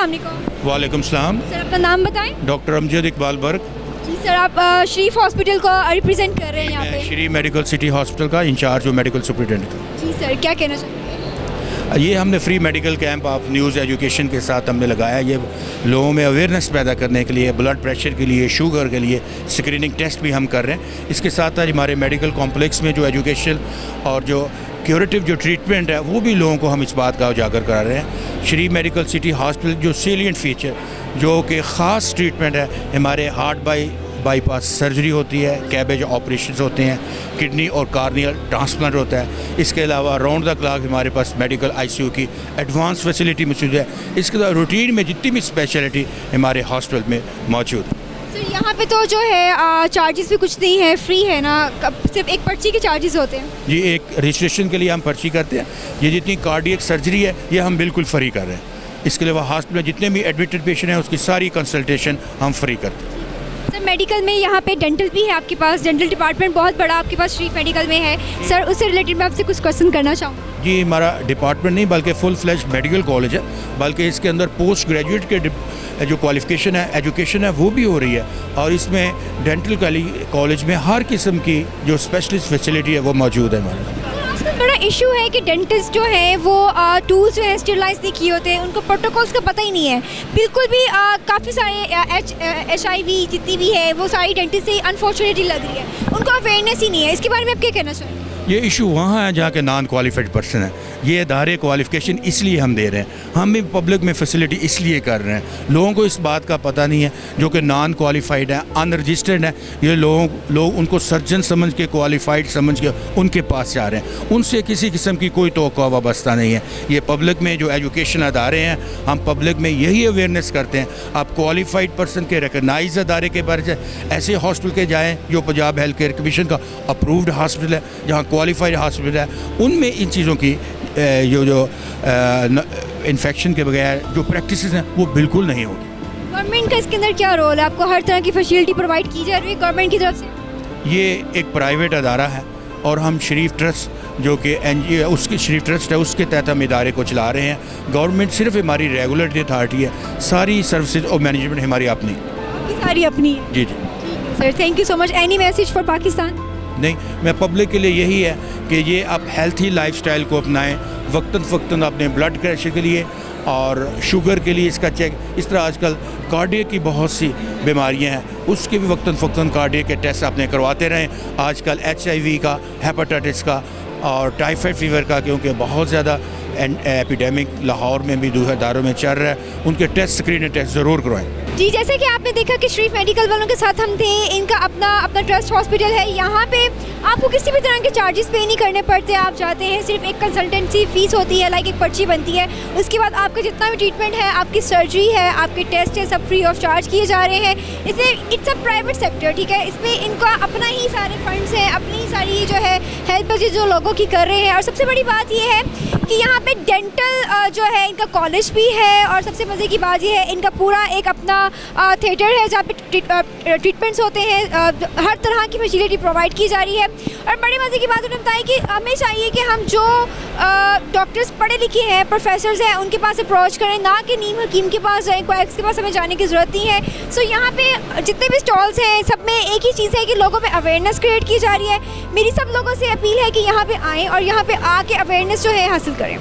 अस्सलाम वालेकुम। वालेकुम सलाम। सर अपना नाम बताएं। डॉक्टर अमजद इकबाल बर्ग। जी सर, आप शरीफ हॉस्पिटल को रिप्रेजेंट कर रहे हैं यहाँ पे। श्री मेडिकल सिटी हॉस्पिटल का इंचार्ज और मेडिकल सुपरिटेंडेंट का। जी सर, क्या कहना चाहेंगे? ये हमने free medical camp of news education के साथ हमने लगाया। ये लोगों में अवेयरनेस पैदा करने के लिए, ब्लड प्रेशर के लिए, शुगर के लिए स्क्रीनिंग टेस्ट भी हम कर रहे हैं। इसके साथ आज हमारे मेडिकल कॉम्प्लेक्स में जो एजुकेशन और जो क्यूरेटिव जो ट्रीटमेंट है वो भी लोगों को हम इस बात का उजागर करा रहे हैं। श्री मेडिकल सिटी हॉस्पिटल जो सेलिएंट फीचर जो कि ख़ास ट्रीटमेंट है, हमारे हार्ट बाईपास सर्जरी होती है, कैबेज ऑपरेशंस होते हैं, किडनी और कार्नियल ट्रांसप्लांट होता है। इसके अलावा राउंड द क्लॉक हमारे पास मेडिकल आईसीयू की एडवांस फैसिलिटी मौजूद है। इसके अलावा रूटीन में जितनी भी स्पेशलिटी हमारे हॉस्पिटल में मौजूद है। सर यहाँ पे तो जो है चार्जेस भी कुछ नहीं है, फ्री है ना, सिर्फ एक पर्ची के चार्जेस होते हैं? जी, एक रजिस्ट्रेशन के लिए हम पर्ची करते हैं। ये जितनी कार्डियक सर्जरी है ये हम बिल्कुल फ्री कर रहे हैं। इसके अलावा हॉस्पिटल में जितने भी एडमिटेड पेशेंट हैं उसकी सारी कंसल्टेशन हम फ्री करते हैं। सर मेडिकल में यहाँ पे डेंटल भी है आपके पास, डेंटल डिपार्टमेंट बहुत बड़ा आपके पास श्रीफ मेडिकल में है। सर उससे रिलेटेड मैं आपसे कुछ क्वेश्चन करना चाहूँगा। जी, हमारा डिपार्टमेंट नहीं बल्कि फुल फ्लैश मेडिकल कॉलेज है, बल्कि इसके अंदर पोस्ट ग्रेजुएट के जो क्वालिफिकेशन है, एजुकेशन है वो भी हो रही है। और इसमें डेंटल कॉलेज में हर किस्म की जो स्पेशलिस्ट फैसिलिटी है वो मौजूद है हमारे। बड़ा इशू है कि डेंटिस्ट जो है वो टूल्स जो है स्टेरलाइज नहीं किए होते हैं, उनको प्रोटोकॉल्स का पता ही नहीं है बिल्कुल भी। काफ़ी सारे HIV जितनी भी है वो सारी डेंटिस्ट से अनफॉर्चुनेटली लग रही है, उनको अवेयरनेस ही नहीं है। इसके बारे में आप क्या कहना चाहेंगे? ये इशू वहाँ है जहाँ के नॉन क्वालिफाइड पर्सन है। ये इदारे क्वालिफिकेशन इसलिए हम दे रहे हैं, हम भी पब्लिक में फैसिलिटी इसलिए कर रहे हैं। लोगों को इस बात का पता नहीं है जो कि नॉन क्वालिफाइड है, अनरजिस्टर्ड है। ये लोग उनको सर्जन समझ के, क्वालिफाइड समझ के उनके पास जा रहे हैं। उनसे किसी किस्म की कोई तवक्को वाबस्ता नहीं है। ये पब्लिक में जो एजुकेशन अदारे हैं, हम पब्लिक में यही अवेयरनेस करते हैं। आप क्वालिफाइड पर्सन के रिकगनाइज अदारे के बारे ऐसे हॉस्पिटल के जाएँ जो पंजाब हेल्थ केयर कमीशन का अप्रूव्ड हॉस्पिटल है, जहाँ क्वालिफाइड हॉस्पिटल है। उनमें इन चीज़ों की जो इन्फेक्शन के बगैर जो प्रैक्टिस हैं वो बिल्कुल नहीं होगी। गवर्नमेंट का इसके अंदर क्या रोल है? आपको हर तरह की फैसिलिटी प्रोवाइड की जा रही है गवर्नमेंट की तरफ से? ये एक प्राइवेट अदारा है और हम शरीफ ट्रस्ट जो कि NGO उसकी शरीफ ट्रस्ट है, उसके तहत हम इदारे को चला रहे हैं। गवर्नमेंट सिर्फ हमारी रेगुलेटरी अथॉरिटी है, सारी सर्विसेज और मैनेजमेंट हमारी अपनी सारी अपनी है। जी जी sir, thank you so much. Any message for Pakistan? नहीं, मैं पब्लिक के लिए यही है कि ये आप हेल्थी लाइफस्टाइल को अपनाएं। वक्तन फ़क्तन अपने ब्लड प्रेशर के लिए और शुगर के लिए इसका चेक, इस तरह आजकल कार्डियक की बहुत सी बीमारियां हैं, उसके भी वक्तन फ़क्तन कार्डियक के टेस्ट अपने करवाते रहें। आजकल HIV का, हेपेटाइटिस का और टाइफाइड फीवर का, क्योंकि बहुत ज़्यादा एपिडेमिक लाहौर में भी दूसरे इदारों में चल रहा है, उनके टेस्ट स्क्रीनिंग टेस्ट ज़रूर करवाएं। जी, जैसे कि आपने देखा कि श्रीफ मेडिकल वालों के साथ हम थे, इनका अपना ट्रस्ट हॉस्पिटल है। यहाँ पे आपको किसी भी तरह के चार्जेस पे नहीं करने पड़ते। आप जाते हैं, सिर्फ एक कंसल्टेंसी फ़ीस होती है, लाइक एक पर्ची बनती है। उसके बाद आपका जितना भी ट्रीटमेंट है, आपकी सर्जरी है, आपके टेस्ट है, सब फ्री ऑफ चार्ज किए जा रहे हैं। इसमें इट्स अ प्राइवेट सेक्टर, ठीक है। इसमें इनका अपना ही सारे फंड्स हैं, अपनी सारी जो है हेल्प जो लोगों की कर रहे हैं। और सबसे बड़ी बात ये है कि यहाँ पे डेंटल जो है इनका कॉलेज भी है। और सबसे मज़े की बात ये है, इनका पूरा एक अपना थिएटर है जहाँ पे ट्रीटमेंट्स होते हैं। हर तरह की फैसिलिटी प्रोवाइड की जा रही है। और बड़े मज़े की बात उन्होंने बताई कि हमें चाहिए कि हम जो डॉक्टर्स पढ़े लिखे हैं, प्रोफेसर्स हैं, उनके पास अप्रोच करें, ना कि नीम हकीम के पास जाएँ, क्वैक्स के पास हमें जाने की ज़रूरत नहीं है। सो यहाँ पे जितने भी स्टॉल्स हैं, सब में एक ही चीज़ है कि लोगों में अवेयरनेस क्रिएट की जा रही है। मेरी सब लोगों से अपील है कि यहाँ पे आएँ और यहाँ पे आके अवेयरनेस जो है हासिल करें।